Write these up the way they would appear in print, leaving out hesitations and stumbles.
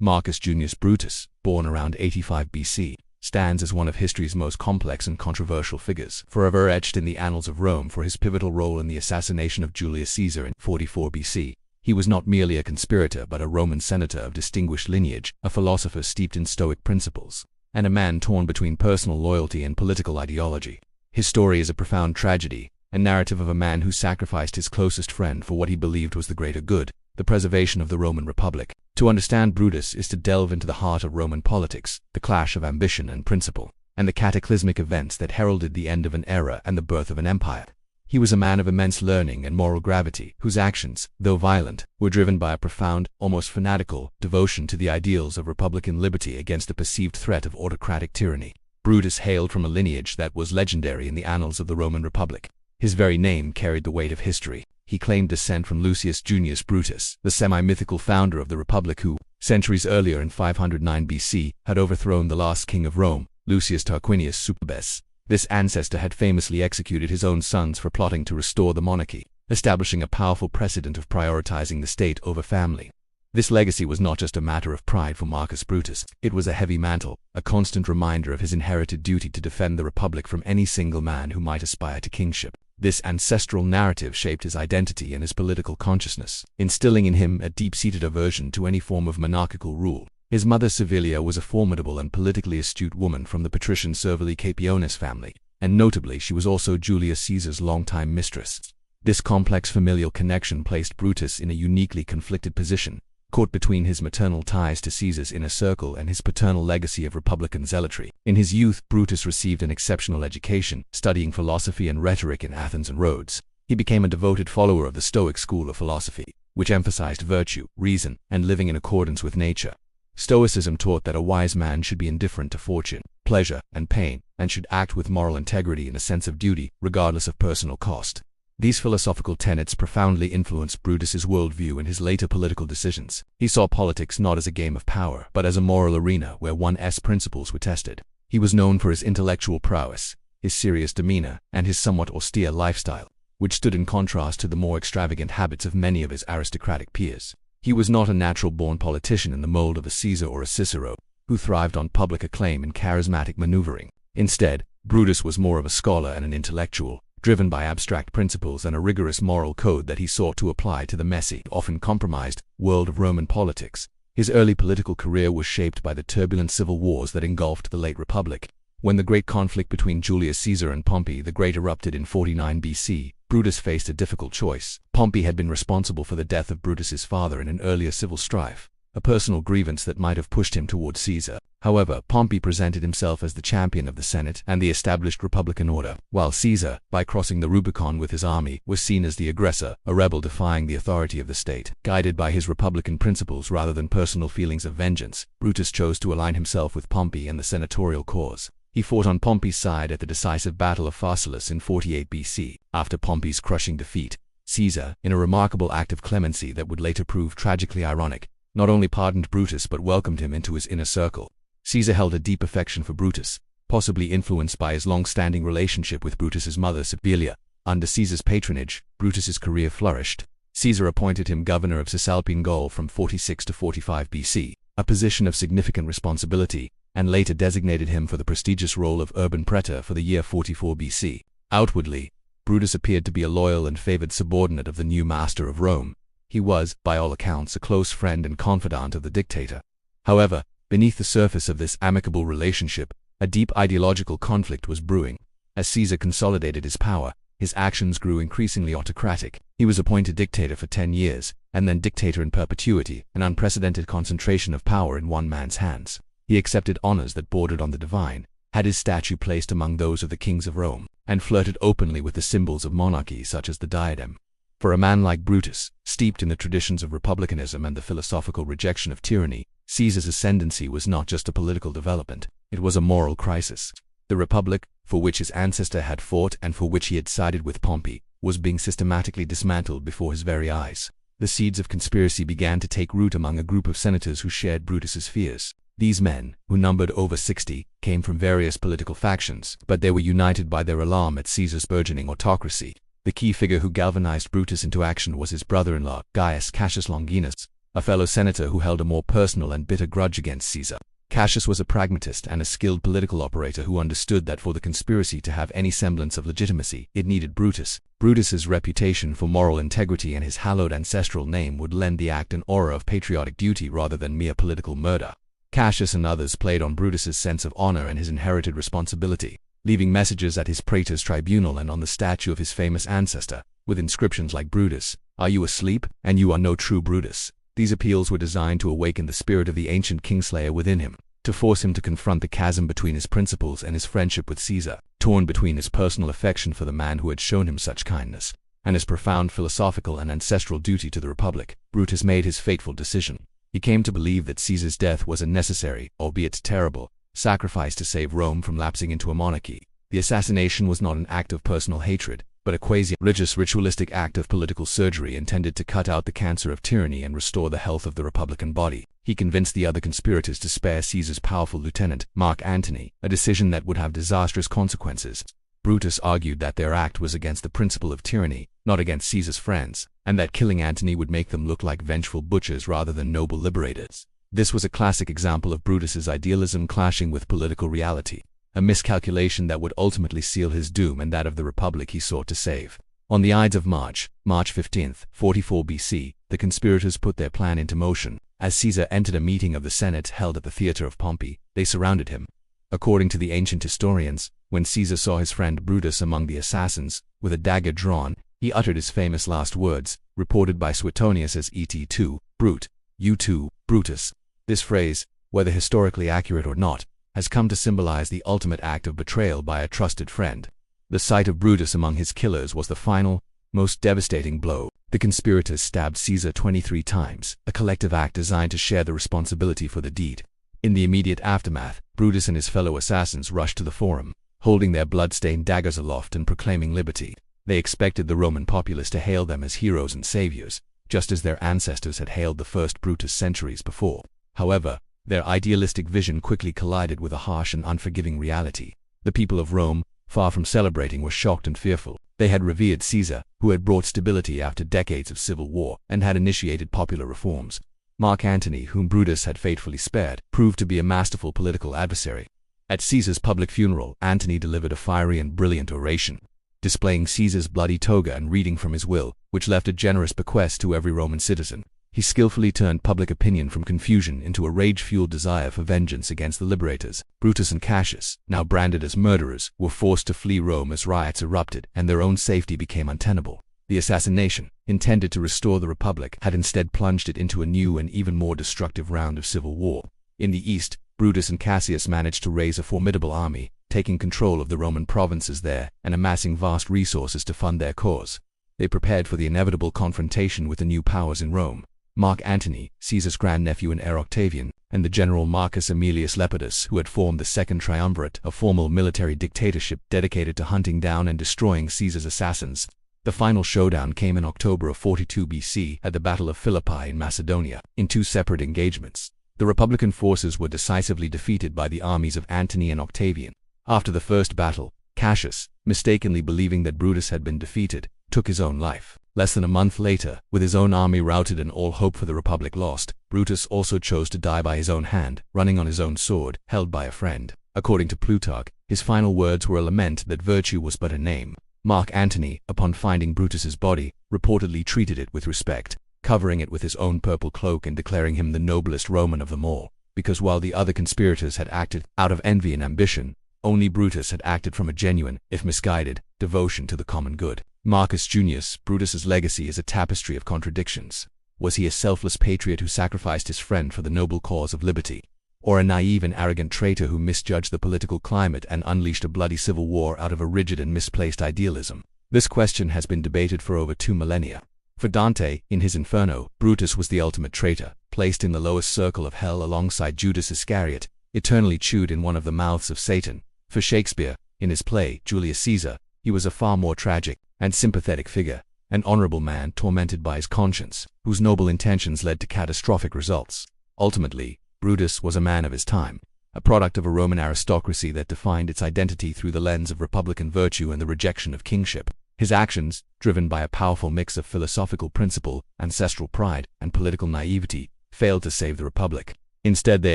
Marcus Junius Brutus, born around 85 BC, stands as one of history's most complex and controversial figures, forever etched in the annals of Rome for his pivotal role in the assassination of Julius Caesar in 44 BC. He was not merely a conspirator but a Roman senator of distinguished lineage, a philosopher steeped in Stoic principles, and a man torn between personal loyalty and political ideology. His story is a profound tragedy, a narrative of a man who sacrificed his closest friend for what he believed was the greater good, the preservation of the Roman Republic. To understand Brutus is to delve into the heart of Roman politics, the clash of ambition and principle, and the cataclysmic events that heralded the end of an era and the birth of an empire. He was a man of immense learning and moral gravity, whose actions, though violent, were driven by a profound, almost fanatical, devotion to the ideals of republican liberty against the perceived threat of autocratic tyranny. Brutus hailed from a lineage that was legendary in the annals of the Roman Republic. His very name carried the weight of history. He claimed descent from Lucius Junius Brutus, the semi-mythical founder of the Republic who, centuries earlier in 509 BC, had overthrown the last king of Rome, Lucius Tarquinius Superbus. This ancestor had famously executed his own sons for plotting to restore the monarchy, establishing a powerful precedent of prioritizing the state over family. This legacy was not just a matter of pride for Marcus Brutus, it was a heavy mantle, a constant reminder of his inherited duty to defend the Republic from any single man who might aspire to kingship. This ancestral narrative shaped his identity and his political consciousness, instilling in him a deep-seated aversion to any form of monarchical rule. His mother Servilia was a formidable and politically astute woman from the patrician Servili Capionis family, and notably she was also Julius Caesar's longtime mistress. This complex familial connection placed Brutus in a uniquely conflicted position, caught between his maternal ties to Caesar's inner circle and his paternal legacy of republican zealotry. In his youth, Brutus received an exceptional education, studying philosophy and rhetoric in Athens and Rhodes. He became a devoted follower of the Stoic school of philosophy, which emphasized virtue, reason, and living in accordance with nature. Stoicism taught that a wise man should be indifferent to fortune, pleasure, and pain, and should act with moral integrity and a sense of duty, regardless of personal cost. These philosophical tenets profoundly influenced Brutus's worldview and his later political decisions. He saw politics not as a game of power, but as a moral arena where one's principles were tested. He was known for his intellectual prowess, his serious demeanor, and his somewhat austere lifestyle, which stood in contrast to the more extravagant habits of many of his aristocratic peers. He was not a natural-born politician in the mold of a Caesar or a Cicero, who thrived on public acclaim and charismatic maneuvering. Instead, Brutus was more of a scholar and an intellectual, driven by abstract principles and a rigorous moral code that he sought to apply to the messy, often compromised, world of Roman politics. His early political career was shaped by the turbulent civil wars that engulfed the late Republic. When the great conflict between Julius Caesar and Pompey the Great erupted in 49 BC, Brutus faced a difficult choice. Pompey had been responsible for the death of Brutus's father in an earlier civil strife, a personal grievance that might have pushed him toward Caesar. However, Pompey presented himself as the champion of the Senate and the established republican order, while Caesar, by crossing the Rubicon with his army, was seen as the aggressor, a rebel defying the authority of the state. Guided by his republican principles rather than personal feelings of vengeance, Brutus chose to align himself with Pompey and the senatorial cause. He fought on Pompey's side at the decisive Battle of Pharsalus in 48 BC. After Pompey's crushing defeat, Caesar, in a remarkable act of clemency that would later prove tragically ironic, not only pardoned Brutus but welcomed him into his inner circle. Caesar held a deep affection for Brutus, possibly influenced by his long-standing relationship with Brutus's mother Servilia. Under Caesar's patronage, Brutus's career flourished. Caesar appointed him governor of Cisalpine Gaul from 46 to 45 BC, a position of significant responsibility, and later designated him for the prestigious role of urban praetor for the year 44 BC. Outwardly, Brutus appeared to be a loyal and favored subordinate of the new master of Rome. He was, by all accounts, a close friend and confidant of the dictator. However, beneath the surface of this amicable relationship, a deep ideological conflict was brewing. As Caesar consolidated his power, his actions grew increasingly autocratic. He was appointed dictator for 10 years, and then dictator in perpetuity, an unprecedented concentration of power in one man's hands. He accepted honors that bordered on the divine, had his statue placed among those of the kings of Rome, and flirted openly with the symbols of monarchy such as the diadem. For a man like Brutus, steeped in the traditions of republicanism and the philosophical rejection of tyranny, Caesar's ascendancy was not just a political development, it was a moral crisis. The Republic, for which his ancestor had fought and for which he had sided with Pompey, was being systematically dismantled before his very eyes. The seeds of conspiracy began to take root among a group of senators who shared Brutus's fears. These men, who numbered over 60, came from various political factions, but they were united by their alarm at Caesar's burgeoning autocracy. The key figure who galvanized Brutus into action was his brother-in-law, Gaius Cassius Longinus, a fellow senator who held a more personal and bitter grudge against Caesar. Cassius was a pragmatist and a skilled political operator who understood that for the conspiracy to have any semblance of legitimacy, it needed Brutus. Brutus's reputation for moral integrity and his hallowed ancestral name would lend the act an aura of patriotic duty rather than mere political murder. Cassius and others played on Brutus's sense of honor and his inherited responsibility, leaving messages at his praetor's tribunal and on the statue of his famous ancestor, with inscriptions like "Brutus, are you asleep? And you are no true Brutus." These appeals were designed to awaken the spirit of the ancient kingslayer within him, to force him to confront the chasm between his principles and his friendship with Caesar, torn between his personal affection for the man who had shown him such kindness, and his profound philosophical and ancestral duty to the Republic. Brutus made his fateful decision. He came to believe that Caesar's death was a necessary, albeit terrible, sacrifice to save Rome from lapsing into a monarchy. The assassination was not an act of personal hatred, but a quasi-religious ritualistic act of political surgery intended to cut out the cancer of tyranny and restore the health of the Republican body. He convinced the other conspirators to spare Caesar's powerful lieutenant, Mark Antony, a decision that would have disastrous consequences. Brutus argued that their act was against the principle of tyranny, not against Caesar's friends, and that killing Antony would make them look like vengeful butchers rather than noble liberators. This was a classic example of Brutus's idealism clashing with political reality, a miscalculation that would ultimately seal his doom and that of the Republic he sought to save. On the Ides of March 15th, 44 BC, the conspirators put their plan into motion. As Caesar entered a meeting of the Senate held at the theater of Pompey, they surrounded him. According to the ancient historians, when Caesar saw his friend Brutus among the assassins, with a dagger drawn, he uttered his famous last words, reported by Suetonius as Et2, Brute, you too, Brutus. This phrase, whether historically accurate or not, has come to symbolize the ultimate act of betrayal by a trusted friend. The sight of Brutus among his killers was the final, most devastating blow. The conspirators stabbed Caesar 23 times, a collective act designed to share the responsibility for the deed. In the immediate aftermath, Brutus and his fellow assassins rushed to the forum, holding their blood-stained daggers aloft and proclaiming liberty. They expected the Roman populace to hail them as heroes and saviors, just as their ancestors had hailed the first Brutus centuries before. However, their idealistic vision quickly collided with a harsh and unforgiving reality. The people of Rome, far from celebrating, were shocked and fearful. They had revered Caesar, who had brought stability after decades of civil war, and had initiated popular reforms. Mark Antony, whom Brutus had faithfully spared, proved to be a masterful political adversary. At Caesar's public funeral, Antony delivered a fiery and brilliant oration, displaying Caesar's bloody toga and reading from his will, which left a generous bequest to every Roman citizen. He skillfully turned public opinion from confusion into a rage-fueled desire for vengeance against the liberators. Brutus and Cassius, now branded as murderers, were forced to flee Rome as riots erupted and their own safety became untenable. The assassination, intended to restore the Republic, had instead plunged it into a new and even more destructive round of civil war. In the east, Brutus and Cassius managed to raise a formidable army, taking control of the Roman provinces there and amassing vast resources to fund their cause. They prepared for the inevitable confrontation with the new powers in Rome. Mark Antony, Caesar's grandnephew and heir Octavian, and the general Marcus Aemilius Lepidus, who had formed the Second Triumvirate, a formal military dictatorship dedicated to hunting down and destroying Caesar's assassins. The final showdown came in October of 42 BC at the Battle of Philippi in Macedonia. In two separate engagements, the Republican forces were decisively defeated by the armies of Antony and Octavian. After the first battle, Cassius, mistakenly believing that Brutus had been defeated, took his own life. Less than a month later, with his own army routed and all hope for the Republic lost, Brutus also chose to die by his own hand, running on his own sword, held by a friend. According to Plutarch, his final words were a lament that virtue was but a name. Mark Antony, upon finding Brutus's body, reportedly treated it with respect, covering it with his own purple cloak and declaring him the noblest Roman of them all, because while the other conspirators had acted out of envy and ambition, only Brutus had acted from a genuine, if misguided, devotion to the common good. Marcus Junius Brutus's legacy is a tapestry of contradictions. Was he a selfless patriot who sacrificed his friend for the noble cause of liberty? Or a naive and arrogant traitor who misjudged the political climate and unleashed a bloody civil war out of a rigid and misplaced idealism? This question has been debated for over 2 millennia. For Dante, in his Inferno, Brutus was the ultimate traitor, placed in the lowest circle of hell alongside Judas Iscariot, eternally chewed in one of the mouths of Satan. For Shakespeare, in his play, Julius Caesar, he was a far more tragic and sympathetic figure, an honorable man tormented by his conscience, whose noble intentions led to catastrophic results. Ultimately, Brutus was a man of his time, a product of a Roman aristocracy that defined its identity through the lens of republican virtue and the rejection of kingship. His actions, driven by a powerful mix of philosophical principle, ancestral pride, and political naivety, failed to save the Republic. Instead, they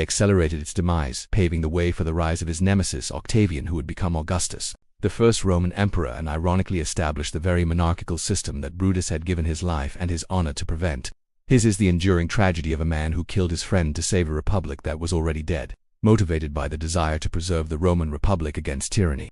accelerated its demise, paving the way for the rise of his nemesis Octavian, who would become Augustus, the first Roman emperor, and ironically established the very monarchical system that Brutus had given his life and his honor to prevent. His is the enduring tragedy of a man who killed his friend to save a republic that was already dead, motivated by the desire to preserve the Roman Republic against tyranny.